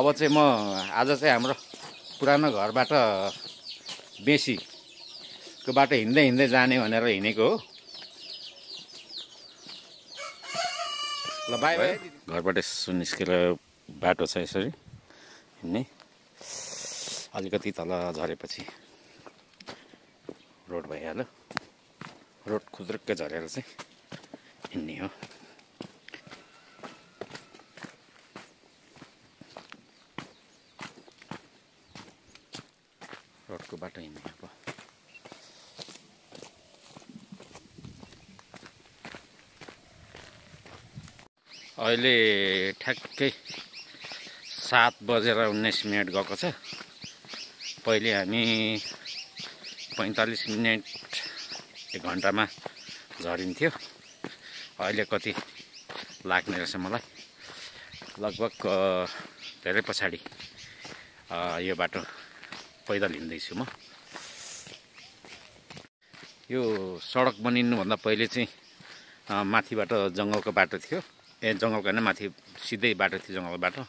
अब चाहिँ म आज चाहिँ हाम्रो पुरानो घरबाट बेसीको बाटो हिँड्दै हिँड्दै जाने भनेर हिँडेको हो। ल बाई बाई। घरबाट यसो निस्केर बाटो छ यसरी हिँड्ने, अलिकति तल झरेपछि रोड भइहाल्यो। रोड खुद्रुक्कै झरेर चाहिँ हिँड्ने हो। रोडको बाटो हिँड्ने अब। अहिले ठ्याक्कै 7:19 गएको छ। पहिले हामी 45 मिनट 1 घन्टामा झरिन्थ्यो। अहिले कति लाग्ने रहेछ मलाई, लगभग धेरै पछाडि यो बाटो पैदल हिँड्दैछु म। यो सडक बनिनुभन्दा पहिले चाहिँ माथिबाट जङ्गलको बाटो थियो। जङ्गलको होइन, माथि सिधै बाटो थियो, जङ्गलको बाटो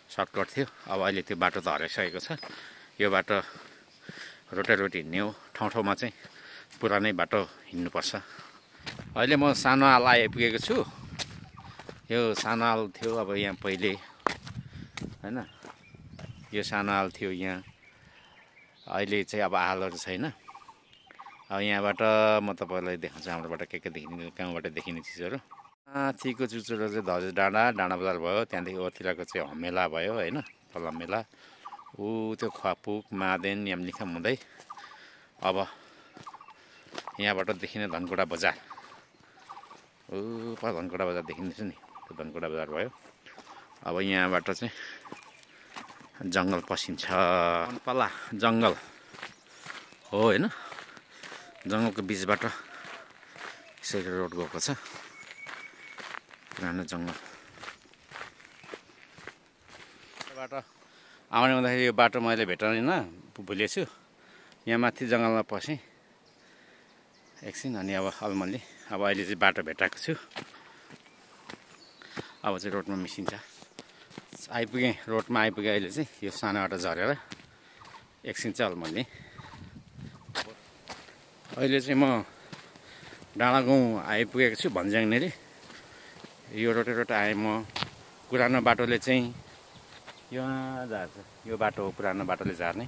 सर्टकट थियो। अब अहिले त्यो बाटो त हराइसकेको छ। यो बाटो रोटेरोट हिँड्ने हो। ठाउँ ठाउँमा चाहिँ पुरानै बाटो हिँड्नुपर्छ। अहिले म सानो आल आइपुगेको छु। यो सानो आल थियो अब यहाँ पहिले, होइन? यो सानो आल थियो यहाँ। अहिले चाहिँ अब आलहरू छैन। अब यहाँबाट म तपाईँलाई देखाउँछु हाम्रोबाट के देखिने, कहाँबाट देखिने चिजहरू। माथिको चुचुरो चाहिँ धजे डाँडा बजार भयो। त्यहाँदेखि ओथिलाको चाहिँ हमेला भयो, होइन? तल हमेला, ऊ त्यो खपुक मादेन यामलिखाम हुँदै अब यहाँबाट देखिने धनकुटा बजार, पर धनकुटा बजार देखिँदैछ नि, त्यो धनकुटा बजार भयो। अब यहाँबाट चाहिँ जङ्गल पसिन्छ। पल्ला जङ्गल हो, होइन? जङ्गलको बिचबाट यसरी रोड गएको छ, पुरानो जङ्गल। बाटो आउने हुँदाखेरि यो बाटो मैले भेटाउन भुलेछु। यहाँ माथि जङ्गलमा पसेँ एकछिन, अनि अब अलमल्ली अब अहिले चाहिँ बाटो भेटाएको छु। अब चाहिँ रोडमा मिसिन्छ। आइपुगेँ, रोडमा आइपुगेँ। अहिले चाहिँ यो सानो बाटो झरेर एकछिन चाहिँ अलमल्ली। अहिले चाहिँ म डाँडागाउँ आइपुगेको छु, भन्ज्याङनेरि। यो रोटेरोट आएँ म। पुरानो बाटोले चाहिँ यहाँ झार्छ। यो बाटो हो पुरानो बाटोले झार्ने।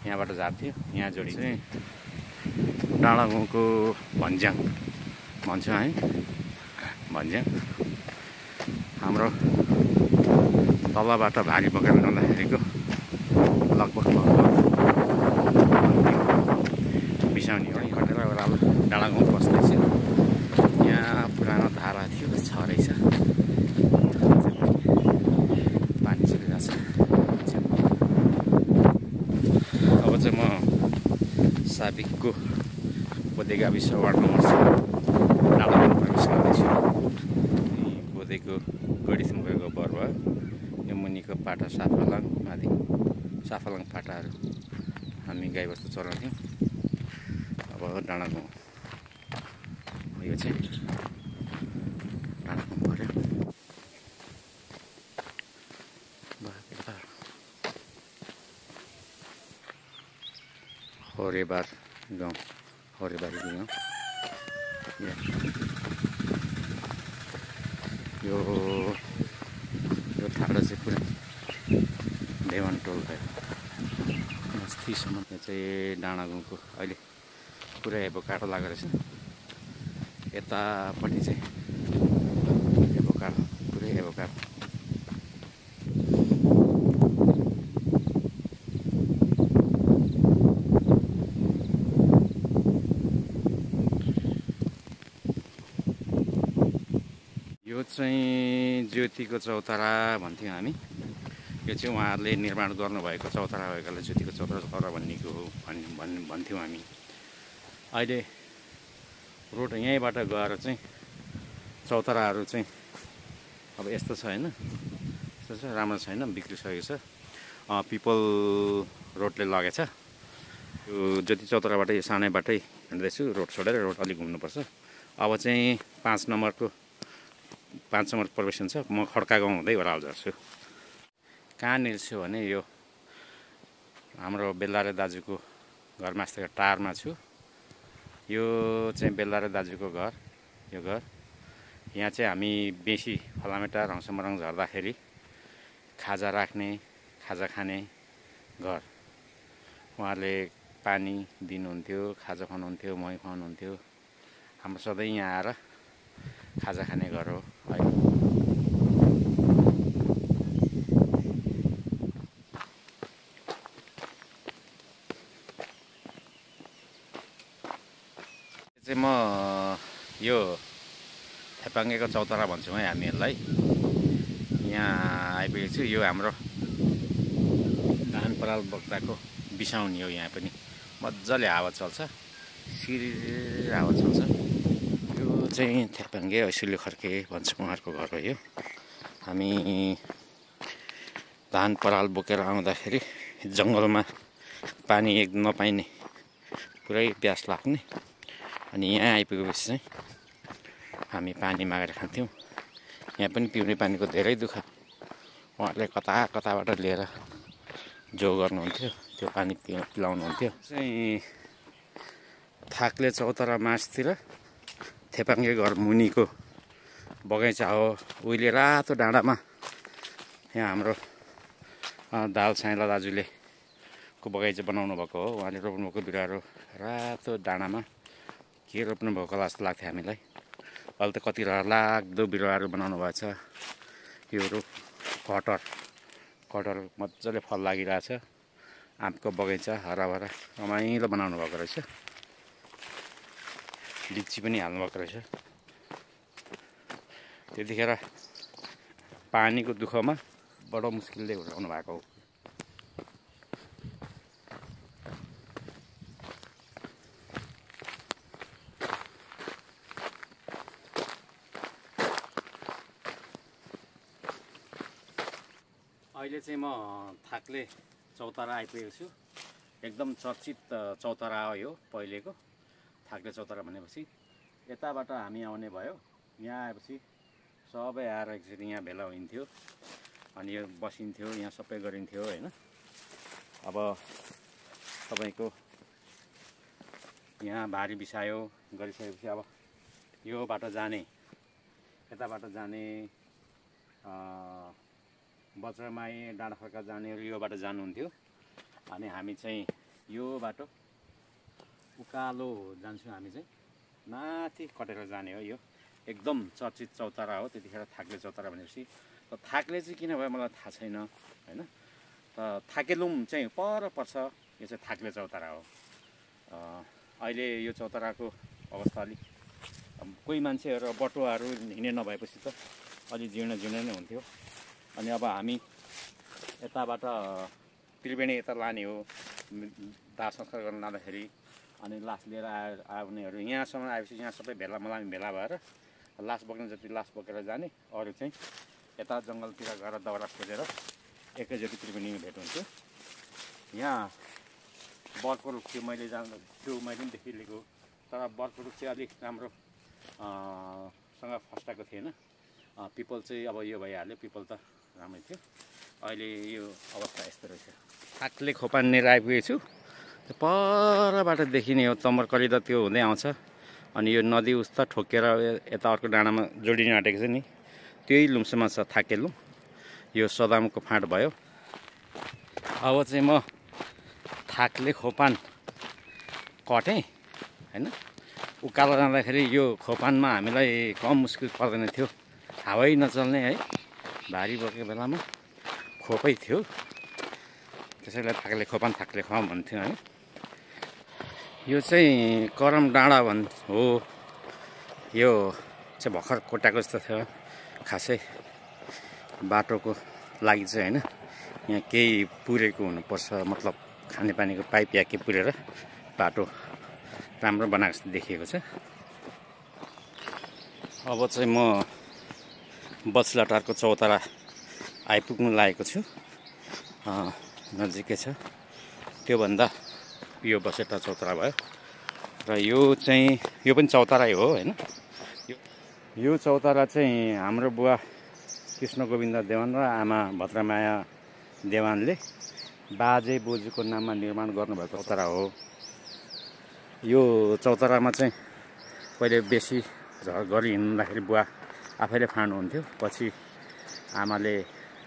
यहाँबाट झार्थ्यो, यहाँ जोडिन्छ चाहिँ डाँडागाउँको भन्ज्याङ भन्छौँ है, भन्ज्याङ। हाम्रो तलबाट भारी बोकेर जाँदाखेरिको लगभग बिसाउने हो। खटेर ओह्रालो डाँडागाउँ बस्दैछु। यहाँ पुरानो धारा थियो, छ रहेछ। पानी चलिरहेछ। अब चाहिँ म साबिकको बोधे गाविस वार्ड नम्बर 6 डाँडागाउँ प्रवेश गर्दैछु। बोधेको गढीसम्म गएको बर भयो। यो मुनिको पाटा साफालाङ, माथि साफालाङ पाटाहरू हामी गाईबस्तु चलाउँथ्यौँ। अब डाँडागाउँ यो चाहिँ डाँडागाउँ पऱ्यो। होरेबार गाउँ, होरेबारी गाउँ। यो ठाडो चाहिँ पुरै देवानटोल भयो, मस्तीसम्म। यहाँ चाहिँ डाँडागाउँको अहिले पुरै हेबो काँडो लागेको रहेछ। यतापट्टि चाहिँ हेबो काँडो, पुरै हेबो काँडो। यो चाहिँ ज्योतिको चौतारा भन्थ्यौँ हामी। यो चाहिँ उहाँहरूले निर्माण गर्नुभएको चौतारा भएकोले ज्योतिको चौतारा भन्नेको हो भन्थ्यौँ हामी। अहिले रोड यहीँबाट गएर चाहिँ चौताराहरू चाहिँ अब यस्तो छ, होइन? यस्तो छ, राम्रो छैन, बिग्रिसकेको छ। पिपल रोडले लगेछ। यो ज्योति चौताराबाट यो सानै बाटै हिँड्दैछु। रोड छोडेर रोड अलिक घुम्नुपर्छ। अब चाहिँ 5 नम्बर प्रवेशन छ। म खड्का गाउँ हुँदै ओह्रालो झर्छु। कहाँनिर छु भने यो हाम्रो बेल्लारे दाजुको घरमास्थिको टारमा छु। यो चाहिँ बेल्लारे दाजुको घर। यो घर यहाँ चाहिँ हामी बेसी फलामेटा रङसमरङ झर्दाखेरि खाजा राख्ने, खाजा खाने घर। उहाँले पानी दिनुहुन्थ्यो, खाजा खुवाउनुहुन्थ्यो, मही खुवाउनुहुन्थ्यो। हाम्रो सधैँ यहाँ आएर खाजा खाने घर हो। चाहिँ म यो थेपाङ्गेको चौतारा भन्छौँ है हामीहरूलाई। यहाँ आइपुगेको छु। यो हाम्रो धान पराल बोक्दाको बिसाउनी हो। यहाँ पनि मजाले हावा चल्छ, सिरिर हावा चल्छ। यो चाहिँ थेपाङ्गे ऐसुल्यो खर्के भन्छ उहाँहरूको घर हो। यो हामी धान पराल बोकेर आउँदाखेरि जङ्गलमा पानी एक नपाइने, पुरै प्यास लाग्ने, अनि यहाँ आइपुगेपछि चाहिँ हामी पानी मागेर खान्थ्यौँ। यहाँ पनि पिउने पानीको धेरै दुःख। उहाँहरूले कता कताबाट लिएर जो गर्नुहुन्थ्यो, त्यो पानी पिलाउनुहुन्थ्यो। चाहिँ थाक्ले चौतारा माझतिर थेपाङ्गे घर मुनिको बगैँचा हो। उहिले रातो डाँडामा यहाँ हाम्रो दाल साइला दाजुले को बगैँचा बनाउनु भएको हो। उहाँले रोप्नुभएको बिरुवाहरू रातो डाँडामा के रोप्नु भएको जस्तो लाग्थ्यो हामीलाई। अहिले त कति लाग्दो बिरुवाहरू बनाउनु भएको छ। योहरू कटहर मजाले फल लागिरहेछ। आँपको बगैँचा हराभरा रमाइलो बनाउनु भएको रहेछ। लिची पनि हाल्नुभएको रहेछ। त्यतिखेर पानीको दुःखमा बडो मुस्किलले हुर्काउनु भएको हो। अहिले चाहिँ म थाक्ले चौतारा आइपुगेको छु। एकदम चर्चित चौतारा हो यो पहिलेको। थाक्ले चौतारा भनेपछि यताबाट हामी आउने भयो। यहाँ आएपछि सबै आएर एकचोटि यहाँ भेला हुन्थ्यो, अनि यो बसिन्थ्यो, यहाँ सबै गरिन्थ्यो होइन। अब तपाईँको यहाँ भारी बिसायो, गरिसकेपछि अब यो बाटो जाने, यताबाट जाने बज्रमाई डाँडाखर्का जानेहरू यो बाटो जानुहुन्थ्यो। अनि हामी चाहिँ यो बाटो उकालो जान्छौँ। हामी चाहिँ माथि कटेर जाने हो। यो एकदम चर्चित चौतारा हो त्यतिखेर थाक्ले चौतारा भनेपछि। थाक्ले चाहिँ किन भयो मलाई थाहा छैन होइन। थाकेलुम चाहिँ पर पर्छ। यो चाहिँ थाक्ले चौतारा हो। अहिले यो चौताराको अवस्था अलिक कोही मान्छेहरू बटुवाहरू हिँड्ने नभएपछि त अलि जीर्ण नै हुन्थ्यो। अनि अब हामी यताबाट त्रिवेणी यता लाने हो दाह संस्कार गर्न लाँदाखेरि। अनि लास लिएर आउनेहरू यहाँसम्म आएपछि यहाँ सबै भेला भएर लास बोक्ने जति लास बोकेर जाने, अरू चाहिँ यता जङ्गलतिर गएर दाउरा खोजेर एकैचोटि त्रिवेणीमा भेट हुन्थ्यो। यहाँ बरको रुख थियो, मैले पनि देखिलिएको। तर बरको रुख चाहिँ अलिक राम्रो सँग फस्टाएको थिएन। पिपल चाहिँ अब यो भइहाल्यो, पिपल त राम्रै थियो। अहिले यो अवस्था यस्तो रहेछ। थाक्ले खोपानेर आइपुगेको छु। परबाट देखिने हो तमरकली त त्यो हुँदै आउँछ। अनि यो नदी उस्ता ठोकेर यता अर्को डाँडामा जोडिन आँटेको छ नि, त्यही लुम्सोमा छ थाकेलुम। यो सदामको फाँट भयो। अब चाहिँ म थाक्ले खोपान कटेँ होइन। उकालो जाँदाखेरि यो खोपानमा हामीलाई कम मुस्किल पर्दैन थियो। हावै नचल्ने है, भारी बोकेको बेलामा खोपै थियो। त्यसैले थाक्ले खोपान भन्थ्यो है। यो चाहिँ करम डाँडा हो। यो चाहिँ भर्खर कोटाको जस्तो थियो खासै बाटोको लागि चाहिँ होइन। यहाँ केही पुरेको हुनुपर्छ, मतलब खानेपानीको पाइप या के पुरेर बाटो राम्रो बनाएको जस्तो देखिएको छ। अब चाहिँ म बछलाटारको चौतारा आइपुग्नु लागेको छु। नजिकै छ। त्योभन्दा यो बछलाटार चौतारा भयो र यो पनि चौतारै हो होइन। यो चौतारा चाहिँ हाम्रो बुवा कृष्ण गोविन्द देवान र आमा भद्रमाया देवानले बाजे बोजूको नाममा निर्माण गर्नुभएको चौतारा हो। यो चौतारामा चाहिँ पहिले बेसी गरी हिँड्दाखेरि बुवा आफैले फाँड्नुहुन्थ्यो, पछि आमाले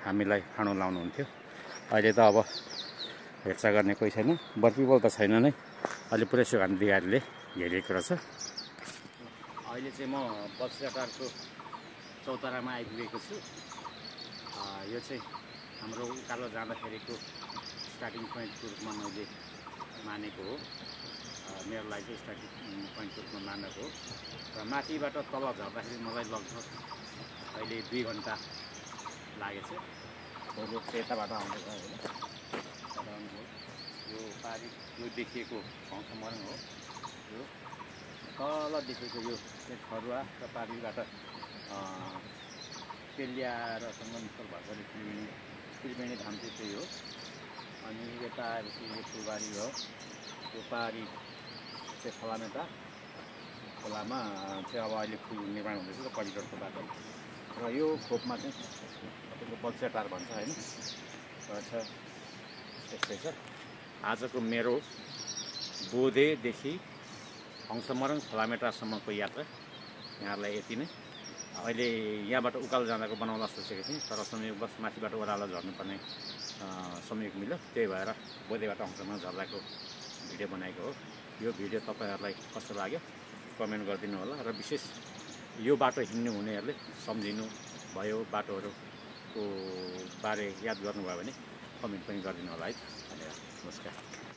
हामीलाई फाँडो लाउनुहुन्थ्यो। अहिले त अब हेरचाह गर्ने कोही छैन, बरपिपल त छैन नै, अहिले पुरै सुगान दिगारीले घेरिएको रहेछ। अहिले चाहिँ म बक्साटारको चौतारामा आइपुगेको छु। यो चाहिँ हाम्रो उकालो जाँदाखेरिको स्टार्टिङ पोइन्टको रूपमा मैले मानेको हो। मेरो लागि चाहिँ स्टार्टिङ पोइन्टको रूपमा मानेको हो र माथिबाट तल झर्दाखेरि मलाई लगभग अहिले 2 घन्टा लागेछ। यो यताबाट आउँदैछ होइन, यो पारी यो देखिएको हङसमरङ हो। यो तल देखेको यो खरुवा र पारीबाट पेलिया र सङ्गमस्थल भएकोले त्रिवेणी धाम चाहिँ त्यही हो। अनि यता आएपछि यो फुलबारी हो, यो पारी चाहिँ फलामेटा खोलामा चाहिँ अब अहिले पुल निर्माण हुँदैछ र करिडोरको बाटो र यो खोपमा चाहिँ तपाईँको बक्साटार भन्छ होइन रहेछ। त्यस्तै छ आजको मेरो बोधेदेखि हङसमरङ फलामेटासम्मको यात्रा यहाँहरूलाई यति नै। अहिले यहाँबाट उकालो जाँदाको बनाउला सोचेको थिएँ, तर संयोगवश माथिबाट ओह्रालो झर्नुपर्ने संयोग मिल्यो, त्यही भएर बोधेबाट हङसमरङ झर्दाको भिडियो बनाएको हो। यो भिडियो तपाईँहरूलाई कस्तो लाग्यो कमेन्ट गरिदिनु होला र विशेष यो बाटो हिँड्नु हुनेहरूले सम्झिनु भयो, बाटोहरूको बारे याद गर्नुभयो भने कमेन्ट पनि गरिदिनु होला है। धन्यवाद, नमस्कार।